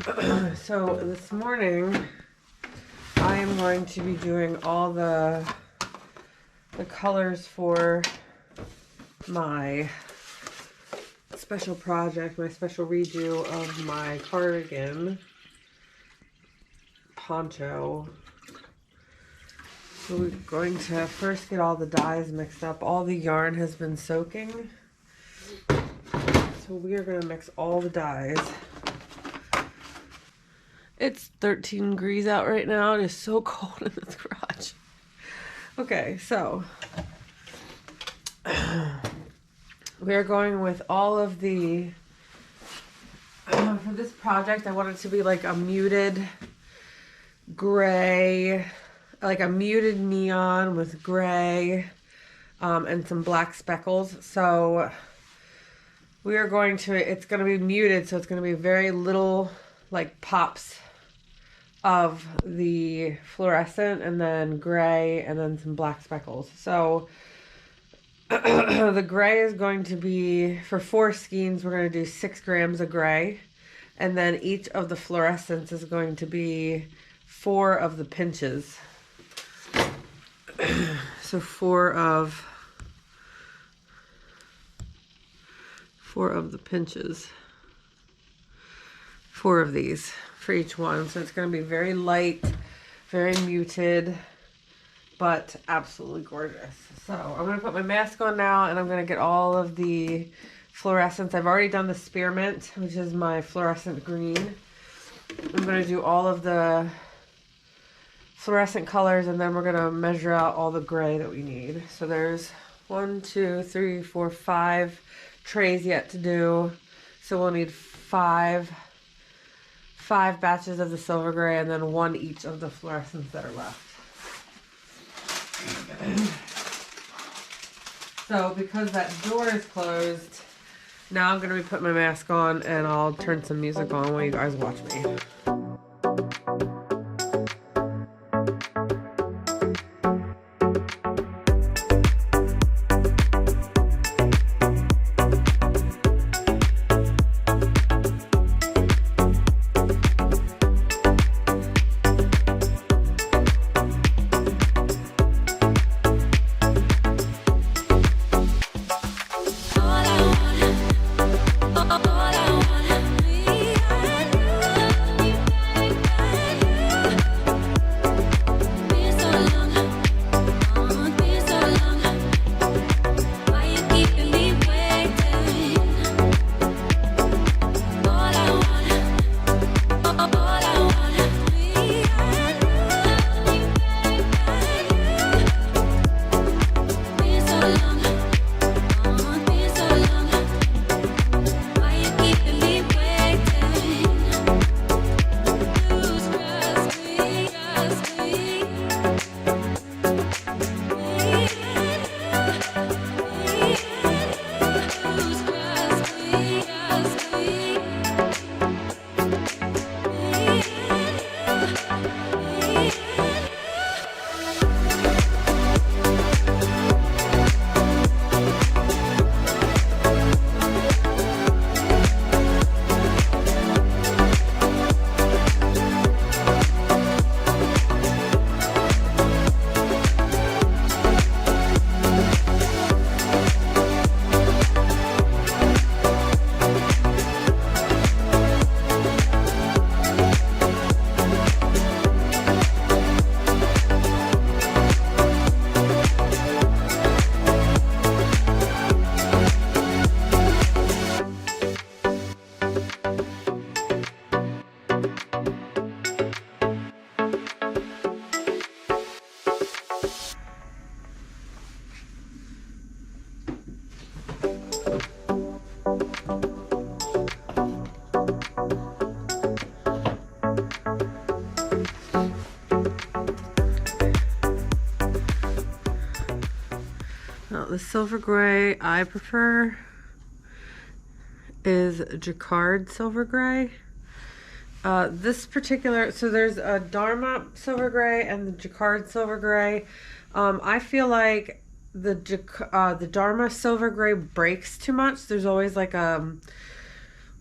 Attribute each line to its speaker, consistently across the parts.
Speaker 1: So this morning I am going to be doing all the colors for my special project, my special redo of my cardigan poncho. So we're going to first get all the dyes mixed up. All the yarn has been soaking. So we are going to mix all the dyes. It's 13 degrees out right now. It is so cold in this garage. Okay, so we are going with all of the, for this project, I want it to be like a muted gray, like a muted neon with gray and some black speckles. So we are going to, it's going to be muted, so it's going to be very little like pops of the fluorescent and then gray and then some black speckles. So the gray is going to be, for 4 skeins, we're going to do 6 grams of gray. And then each of the fluorescents is going to be 4 of the pinches. So 4 of the pinches. 4 of these for each one. So it's going to be very light, very muted, but absolutely gorgeous. So I'm going to put my mask on now, and I'm going to get all of the fluorescents. I've already done the spearmint, which is my fluorescent green. I'm going to do all of the fluorescent colors, and then we're going to measure out all the gray that we need. So there's 1, 2, 3, 4, 5 trays yet to do. So we'll need 5 batches of the silver gray and then 1 each of the fluorescents that are left. So because that door is closed, now I'm going to be putting my mask on, and I'll turn some music on while you guys watch me. The silver gray I prefer is Jacquard silver gray. This particular, so there's a Dharma silver gray and the Jacquard silver gray. I feel like the Dharma silver gray breaks too much. There's always like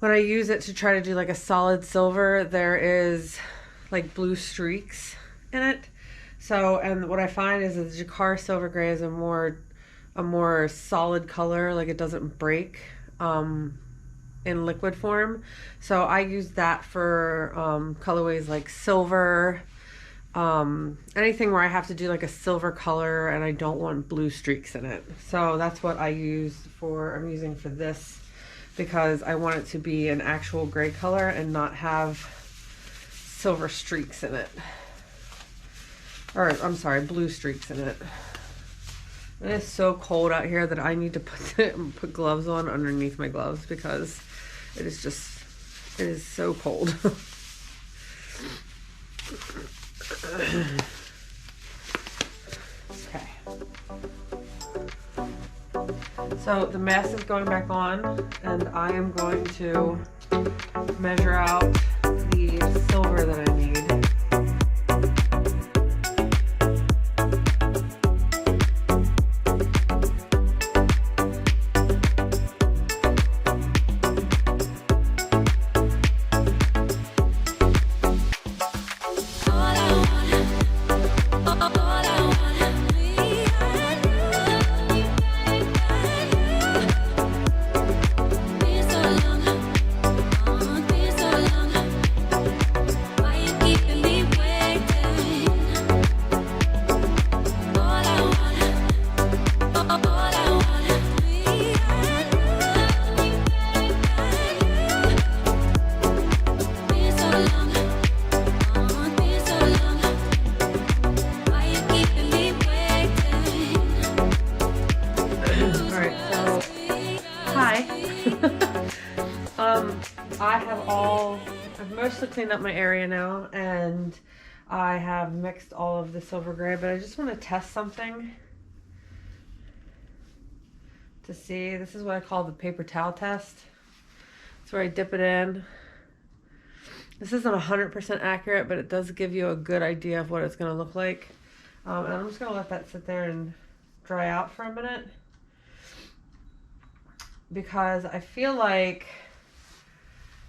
Speaker 1: when I use it to try to do like a solid silver, there is like blue streaks in it. So, and what I find is that the Jacquard silver gray is a more solid color, like it doesn't break in liquid form. So I use that for colorways like silver, anything where I have to do like a silver color and I don't want blue streaks in it. So that's what I'm using for this, because I want it to be an actual gray color and not have silver streaks in it. Or, I'm sorry, blue streaks in it. It is so cold out here that I need to put gloves on underneath my gloves because it is so cold. Okay. So the mask is going back on, and I am going to measure out the silver that I need. I've mostly cleaned up my area now, and I have mixed all of the silver gray, but I just want to test something to see. This is what I call the paper towel test. It's where I dip it in. This isn't 100% accurate, but it does give you a good idea of what it's going to look like. And I'm just going to let that sit there and dry out for a minute, because I feel like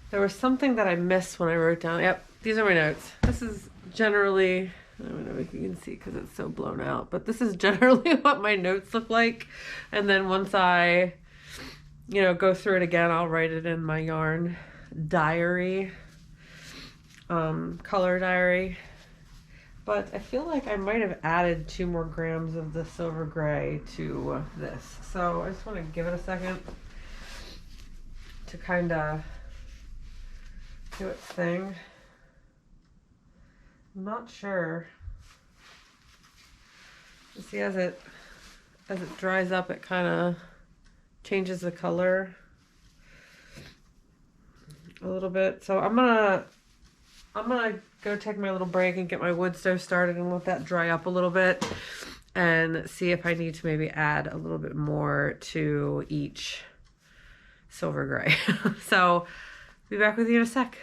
Speaker 1: there was something that I missed when I wrote down. Yep, these are my notes. This is generally, I don't know if you can see because it's so blown out, but this is generally what my notes look like. And then once I, go through it again, I'll write it in my yarn diary, color diary. But I feel like I might have added 2 more grams of the silver gray to this. So I just want to give it a second to kind of do its thing. I'm not sure. You see, as it dries up, it kind of changes the color a little bit. So I'm gonna go take my little break and get my wood stove started and let that dry up a little bit and see if I need to maybe add a little bit more to each silver gray. So be back with you in a sec.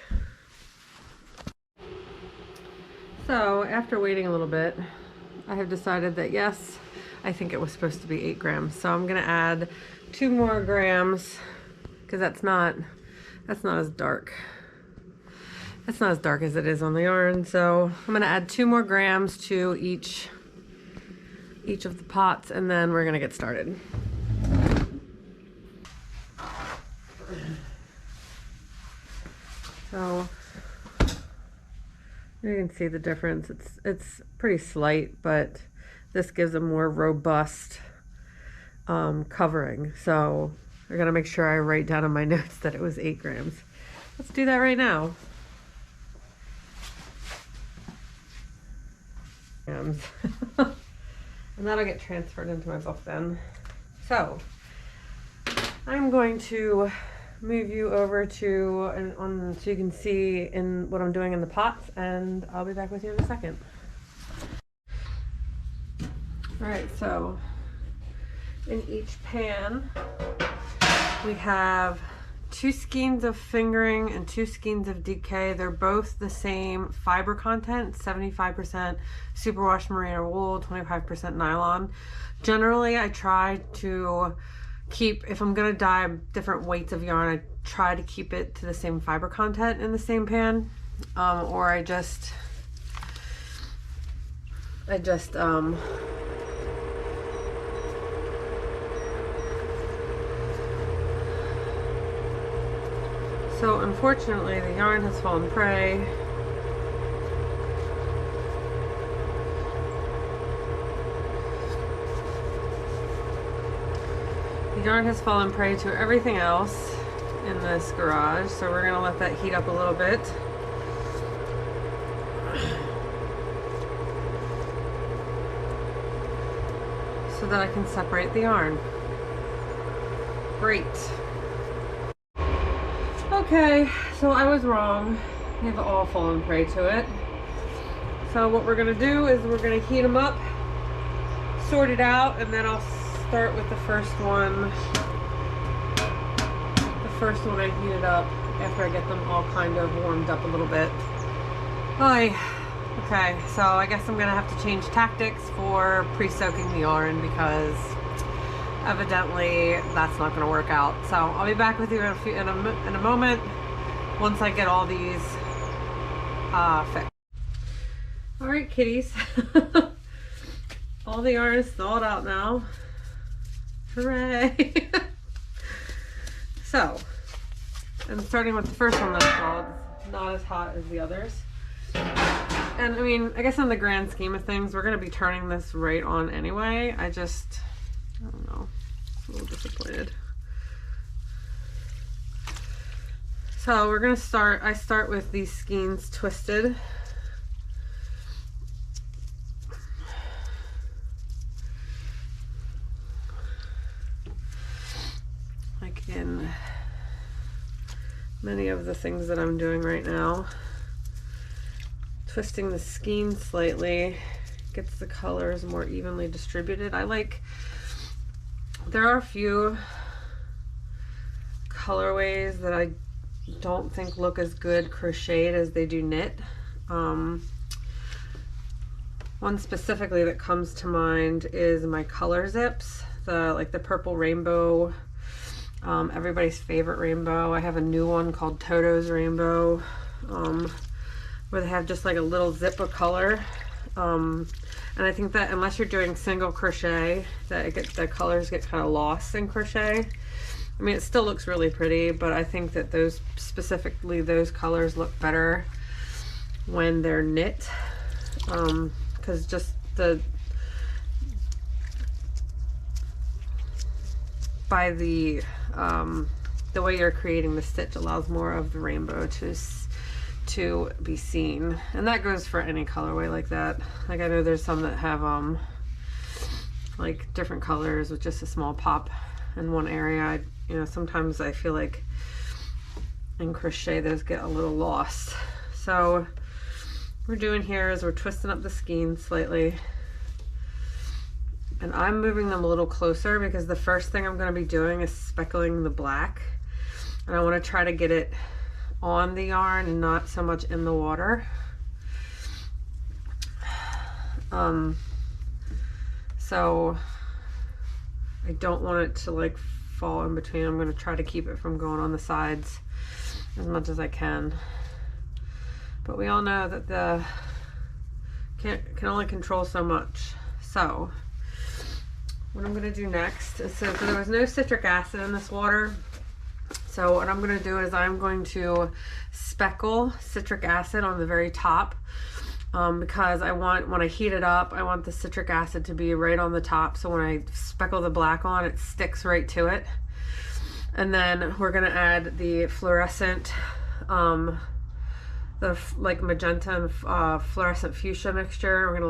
Speaker 1: So after waiting a little bit, I have decided that yes, I think it was supposed to be 8 grams. So I'm gonna add 2 more grams, because that's not as dark. That's not as dark as it is on the yarn. So I'm gonna add 2 more grams to each of the pots, and then we're gonna get started. So you can see the difference. It's pretty slight, but this gives a more robust covering. So I gotta make sure I write down in my notes that it was 8 grams. Let's do that right now. And that'll get transferred into my book then. So I'm going to move you over to so you can see in what I'm doing in the pots, and I'll be back with you in a second. All right, so in each pan we have 2 skeins of fingering and 2 skeins of DK. They're both the same fiber content, 75% superwash merino wool, 25% nylon. Generally, I try to keep, if I'm gonna dye different weights of yarn, I try to keep it to the same fiber content in the same pan, or I just so unfortunately the yarn has fallen prey. The yarn has fallen prey to everything else in this garage, so we're gonna let that heat up a little bit. So that I can separate the yarn. Great. Okay, so I was wrong. They've all fallen prey to it. So what we're gonna do is we're gonna heat them up, sort it out, and then I'll start with the first one. The first one I heated up after I get them all kind of warmed up a little bit. Okay, so I guess I'm gonna have to change tactics for pre-soaking the yarn because evidently that's not gonna work out. So I'll be back with you in a moment once I get all these fixed. All right, kitties. All the yarn is thawed out now. Hooray! So, I'm starting with the first one that's thawed. It's not as hot as the others. And I mean, I guess in the grand scheme of things, we're going to be turning this right on anyway. I don't know. I'm a little disappointed. So we're going to I start with these skeins twisted. Like in many of the things that I'm doing right now. Twisting the skein slightly gets the colors more evenly distributed. There are a few colorways that I don't think look as good crocheted as they do knit. One specifically that comes to mind is my color zips, the purple rainbow, everybody's favorite rainbow. I have a new one called Toto's rainbow, where they have just like a little zip of color, and I think that unless you're doing single crochet, the colors get kind of lost in crochet. I mean, it still looks really pretty, but I think that those colors look better when they're knit, because just by the way you're creating the stitch allows more of the rainbow to be seen, and that goes for any colorway like that. Like I know there's some that have like different colors with just a small pop in one area. Sometimes I feel like in crochet those get a little lost. So what we're doing here is we're twisting up the skein slightly, and I'm moving them a little closer because the first thing I'm going to be doing is speckling the black, and I want to try to get it on the yarn and not so much in the water. So I don't want it to like fall in between. I'm going to try to keep it from going on the sides as much as I can. But we all know that can only control so much. So what I'm going to do next is, so there was no citric acid in this water. So what I'm going to do is I'm going to speckle citric acid on the very top, because when I heat it up, I want the citric acid to be right on the top. So when I speckle the black on, it sticks right to it. And then we're going to add the fluorescent, like magenta and fluorescent fuchsia mixture. We're going to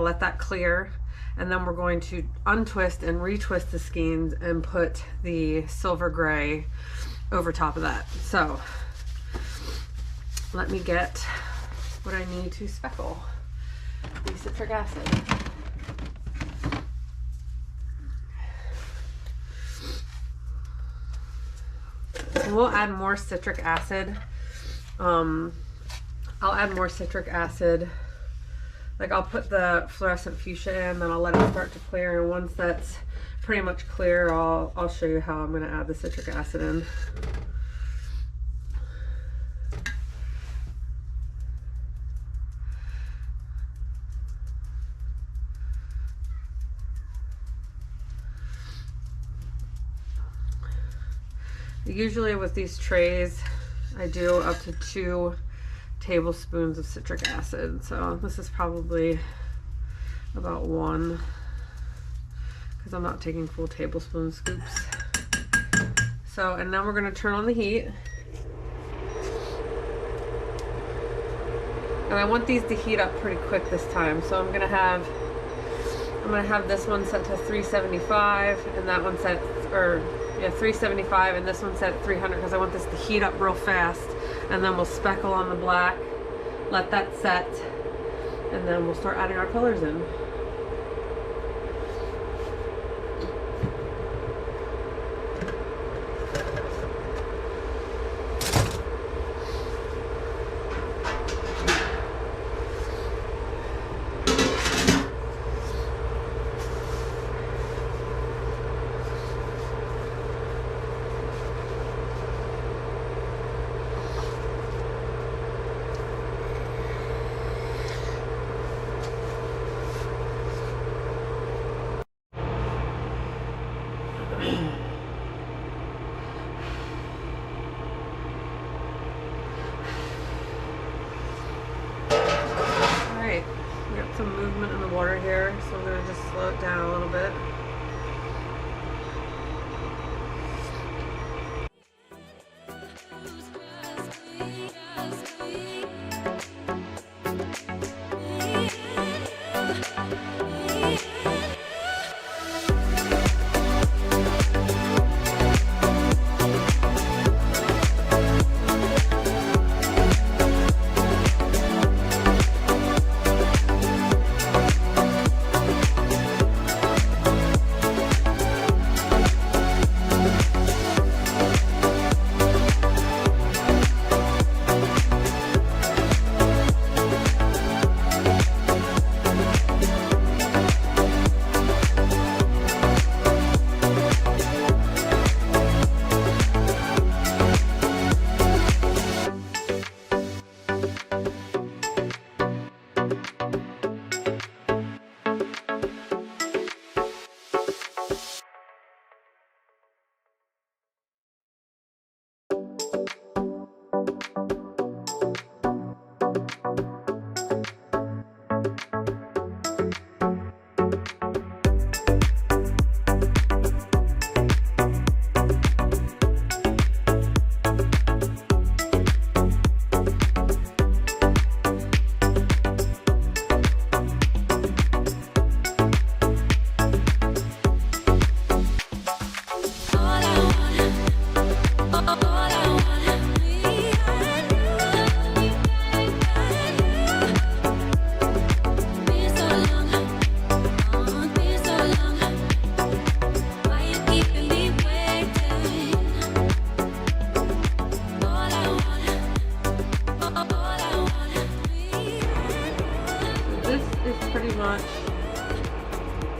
Speaker 1: let that clear. And then we're going to untwist and retwist the skeins and put the silver gray over top of that. So let me get what I need to speckle the citric acid. And we'll add more citric acid. I'll add more citric acid. Like I'll put the fluorescent fuchsia in, then I'll let it start to clear, and once that's pretty much clear, I'll show you how I'm going to add the citric acid in. Usually with these trays, I do up to 2 tablespoons of citric acid. So this is probably about 1, because I'm not taking full tablespoon scoops. So, and now we're going to turn on the heat. And I want these to heat up pretty quick this time. So I'm going to have this one set to 375 and that one set, or yeah, 375, and this one set at 300, because I want this to heat up real fast. And then we'll speckle on the black, let that set, and then we'll start adding our colors in. Some movement in the water here, so I'm going to just slow it down a little bit.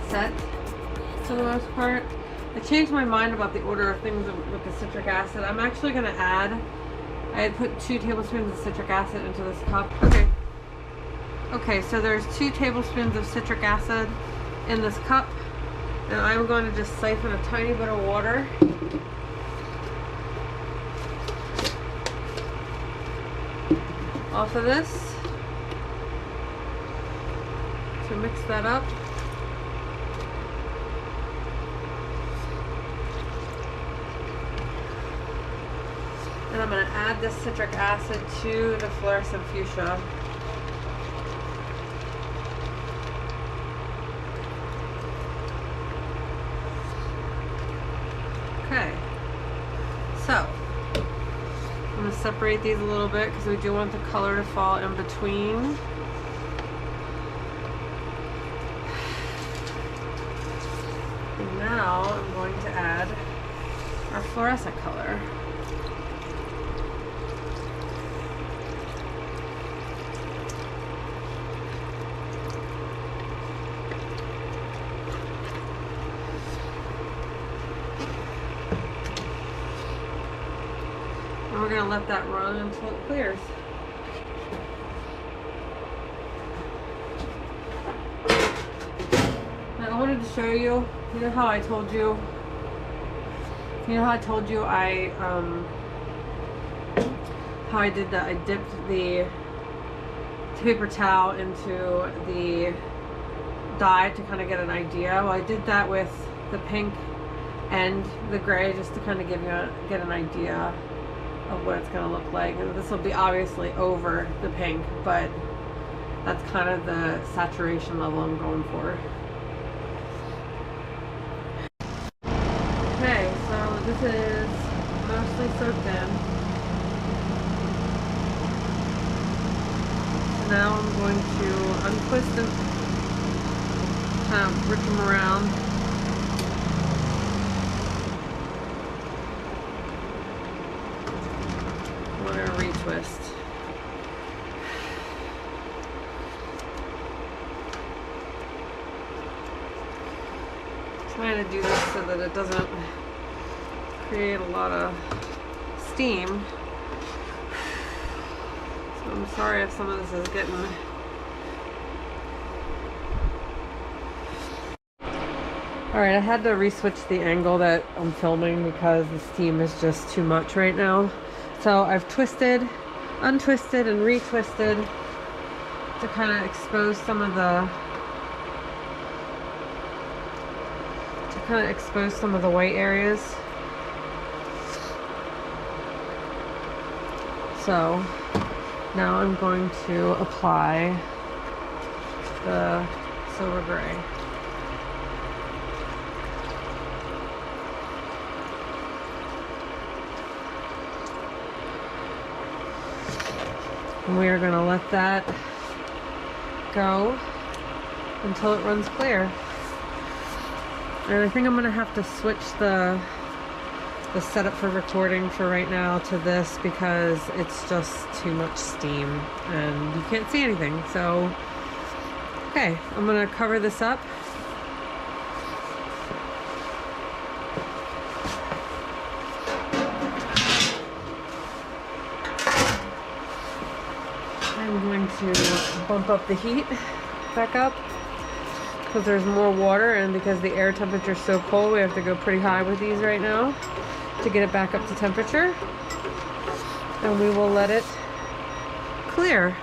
Speaker 1: Set for the most part. I changed my mind about the order of things with the citric acid. I'm actually going to add, I had put 2 tablespoons of citric acid into this cup. Okay, so there's 2 tablespoons of citric acid in this cup, and I'm going to just siphon a tiny bit of water. Off of this to mix that up. And I'm going to add this citric acid to the fluorescent fuchsia. Okay, so I'm going to separate these a little bit because we do want the color to fall in between. And now I'm going to add our fluorescent color. And we're going to let that run until it clears. Now I wanted to show you, you know how I told you, how I did that. I dipped the paper towel into the dye to kind of get an idea. Well, I did that with the pink and the gray just to kind of get an idea of what it's going to look like. And this will be obviously over the pink, but that's kind of the saturation level I'm going for. Okay, so this is mostly soaked in. So now I'm going to untwist and kind of rip them around. I'm going to retwist. Trying to do this so that it doesn't create a lot of steam. So I'm sorry if some of this is getting... Alright, I had to re-switch the angle that I'm filming because the steam is just too much right now. So I've twisted, untwisted, and retwisted to kind of expose some of the white areas. So now I'm going to apply the silver gray. And we are going to let that go until it runs clear. And I think I'm going to have to switch the setup for recording for right now to this because it's just too much steam and you can't see anything. So, okay, I'm going to cover this up. I'm going to bump up the heat back up because there's more water, and because the air temperature is so cold, we have to go pretty high with these right now to get it back up to temperature. And we will let it clear.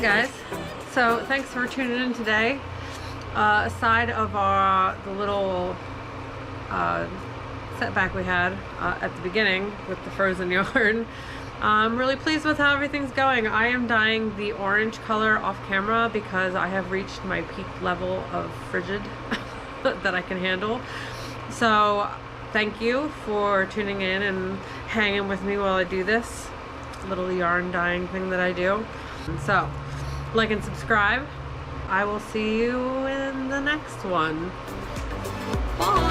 Speaker 1: guys, so thanks for tuning in today. Aside of the little setback we had at the beginning with the frozen yarn, I'm really pleased with how everything's going. I am dyeing the orange color off camera because I have reached my peak level of frigid that I can handle. So thank you for tuning in and hanging with me while I do this little yarn dyeing thing that I do. So like and subscribe. I will see you in the next one. Bye.